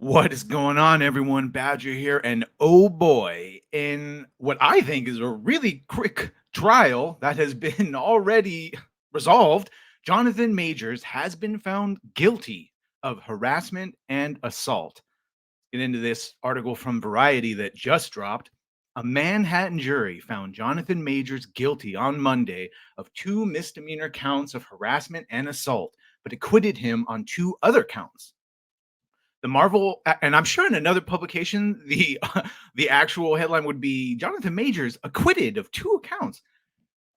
What is going on, everyone? Badger here, and oh boy, in what I think is a really quick trial that has been already resolved, Jonathan Majors has been found guilty of harassment and assault. Get into this article from Variety that just dropped. A Manhattan jury found Jonathan Majors guilty on Monday of two misdemeanor counts of harassment and assault, but acquitted him on two other counts. The Marvel, and I'm sure in another publication, the the actual headline would be Jonathan Majors acquitted of two counts.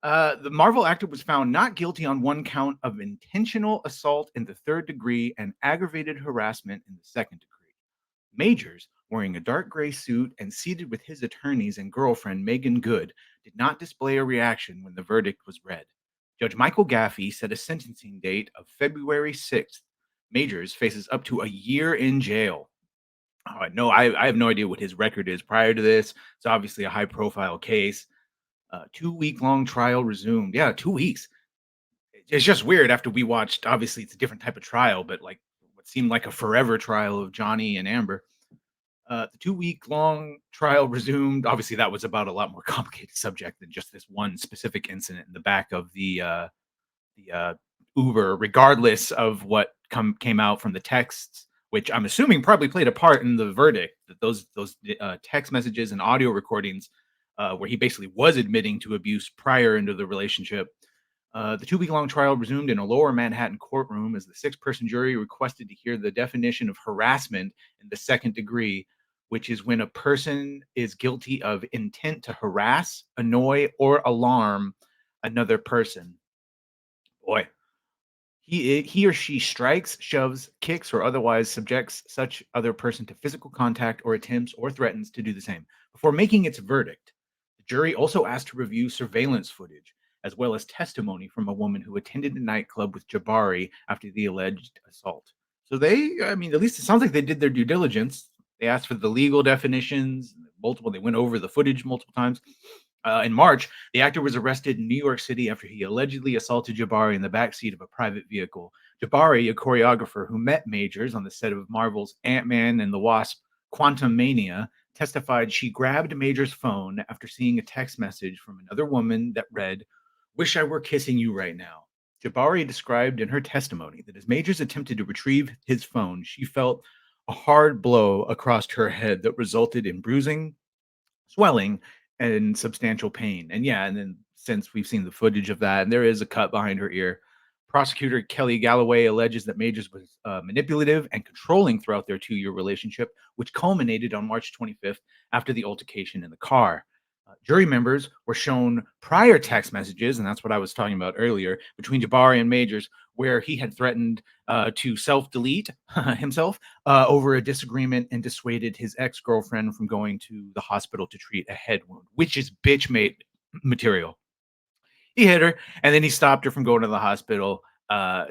The Marvel actor was found not guilty on one count of intentional assault in the third degree and aggravated harassment in the second degree. Majors, wearing a dark gray suit and seated with his attorneys and girlfriend Megan Good, did not display a reaction when the verdict was read. Judge Michael Gaffey set a sentencing date of February 6th. Majors faces up to a year in jail. No, I have no idea what his record is prior to this. It's obviously a high profile case. 2 week long trial resumed. Yeah, 2 weeks. It's just weird after we watched, obviously, it's a different type of trial, but like what seemed like a forever trial of Johnny and Amber. The 2 week long trial resumed. Obviously, that was about a lot more complicated subject than just this one specific incident in the back of the Uber, regardless of what came out from the texts, which I'm assuming probably played a part in the verdict. That those text messages and audio recordings, where he basically was admitting to abuse prior into the relationship. The 2 week long trial resumed in a lower Manhattan courtroom as the six-person jury requested to hear the definition of harassment in the second degree, which is when a person is guilty of intent to harass, annoy, or alarm another person. Boy, he or she strikes, shoves, kicks, or otherwise subjects such other person to physical contact or attempts or threatens to do the same. Before making its verdict, the jury also asked to review surveillance footage as well as testimony from a woman who attended a nightclub with Jabari after the alleged assault. So I mean, at least it sounds like they did their due diligence. They asked for the legal definitions, they went over the footage multiple times. In March, the actor was arrested in New York City after he allegedly assaulted Jabari in the backseat of a private vehicle. Jabari, a choreographer who met Majors on the set of Marvel's Ant-Man and the Wasp: Quantumania, testified she grabbed Majors' phone after seeing a text message from another woman that read, "Wish I were kissing you right now." Jabari described in her testimony that as Majors attempted to retrieve his phone, she felt a hard blow across her head that resulted in bruising, swelling, and substantial pain. And yeah, and then since we've seen the footage of that, and there is a cut behind her ear. Prosecutor Kelly Galloway alleges that Majors was manipulative and controlling throughout their 2 year relationship, which culminated on March 25th after the altercation in the car. Jury members were shown prior text messages, and that's what I was talking about earlier, between Jabari and Majors, where he had threatened to self delete himself over a disagreement and dissuaded his ex girlfriend from going to the hospital to treat a head wound, which is bitch mate material. He hit her, and then he stopped her from going to the hospital. Uh,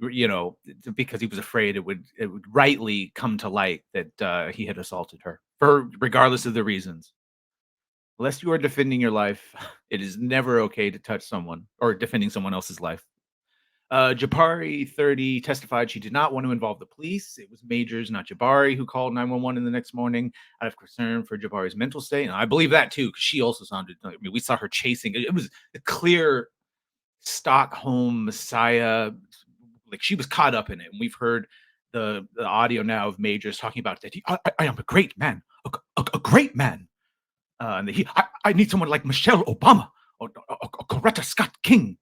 you know, because he was afraid it would rightly come to light that he had assaulted her, for regardless of the reasons. Unless you are defending your life, it is never okay to touch someone or defending someone else's life. Jabari, 30, testified she did not want to involve the police. It was Majors, not Jabari, who called 911 in the next morning out of concern for Jabari's mental state. And I believe that too, because she also sounded, I mean, we saw her chasing. It was a clear Stockholm Messiah. Like she was caught up in it. And we've heard the audio now of Majors talking about that. I am a great man, a great man. And I need someone like Michelle Obama or Coretta Scott King.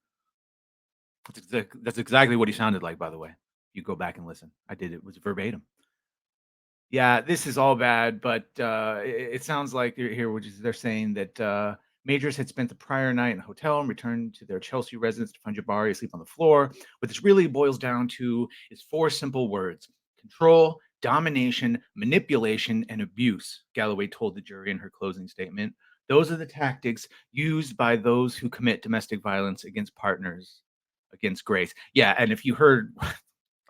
That's exactly what he sounded like, by the way. You go back and listen. I did it was verbatim. Yeah, this is all bad, but it sounds like here, which is they're saying that Majors had spent the prior night in a hotel and returned to their Chelsea residence to find Jabari asleep on the floor. What this really boils down to is four simple words: control, domination, manipulation, and abuse, Galloway told the jury in her closing statement. Those are the tactics used by those who commit domestic violence against partners, against Grace. Yeah, and if you heard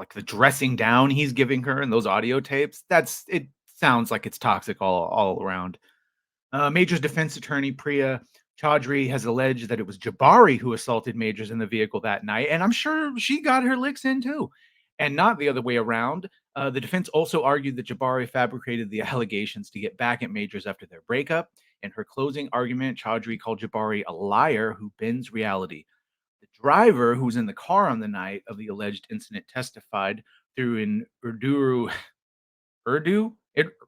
like the dressing down he's giving her in those audio tapes, it sounds like it's toxic all around. Major's defense attorney Priya Chaudhry has alleged that it was Jabari who assaulted Majors in the vehicle that night, and I'm sure she got her licks in too, and not the other way around. The defense also argued that Jabari fabricated the allegations to get back at Majors after their breakup. In her closing argument, Chaudhry called Jabari a liar who bends reality. The driver, who was in the car on the night of the alleged incident, testified through an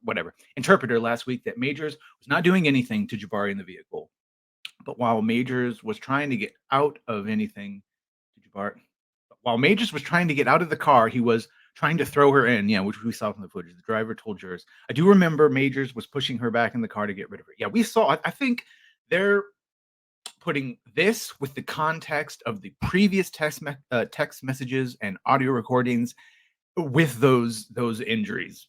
whatever interpreter last week that Majors was not doing anything to Jabari in the vehicle. But while Majors was trying to get out of anything to Jabari, while Majors was trying to get out of the car, he was trying to throw her in. Yeah, which we saw from the footage. The driver told jurors, "I do remember Majors was pushing her back in the car to get rid of her." Yeah, we saw. I think they're putting this with the context of the previous text messages and audio recordings with those injuries.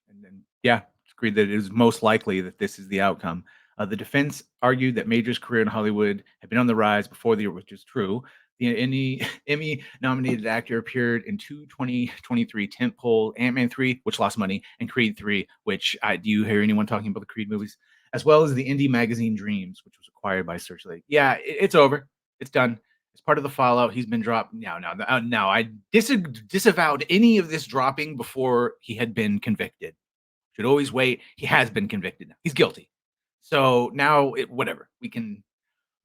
And then, yeah, agreed that it is most likely that this is the outcome. The defense argued that Major's career in Hollywood had been on the rise before the year, which is true. The Emmy-nominated actor appeared in two 2023 tentpole Ant-Man 3, which lost money, and Creed 3, which do you hear anyone talking about the Creed movies? As well as the indie magazine Dreams, which was acquired by Searchlight. Yeah, it's over. It's done. It's part of the fallout. He's been dropped. Now, I disavowed any of this dropping before he had been convicted. Should always wait. He has been convicted now. He's guilty. So now, whatever. We can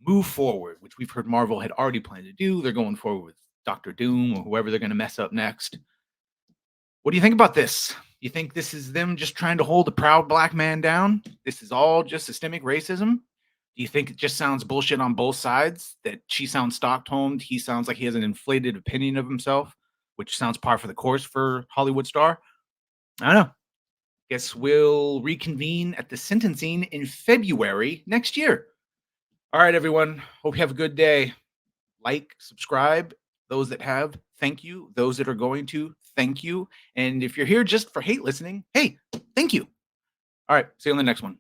move forward, which we've heard Marvel had already planned to do. They're going forward with Doctor Doom or whoever they're going to mess up next. What do you think about this? You think this is them just trying to hold a proud black man down? This is all just systemic racism? Do you think it just sounds bullshit on both sides? That she sounds Stockholmed, he sounds like he has an inflated opinion of himself, which sounds par for the course for Hollywood star? I don't know. Guess we'll reconvene at the sentencing in February next year. All right, everyone. Hope you have a good day. Like, subscribe. Those that have, thank you. Those that are going to, thank you. And if you're here just for hate listening, hey, thank you. All right. See you on the next one.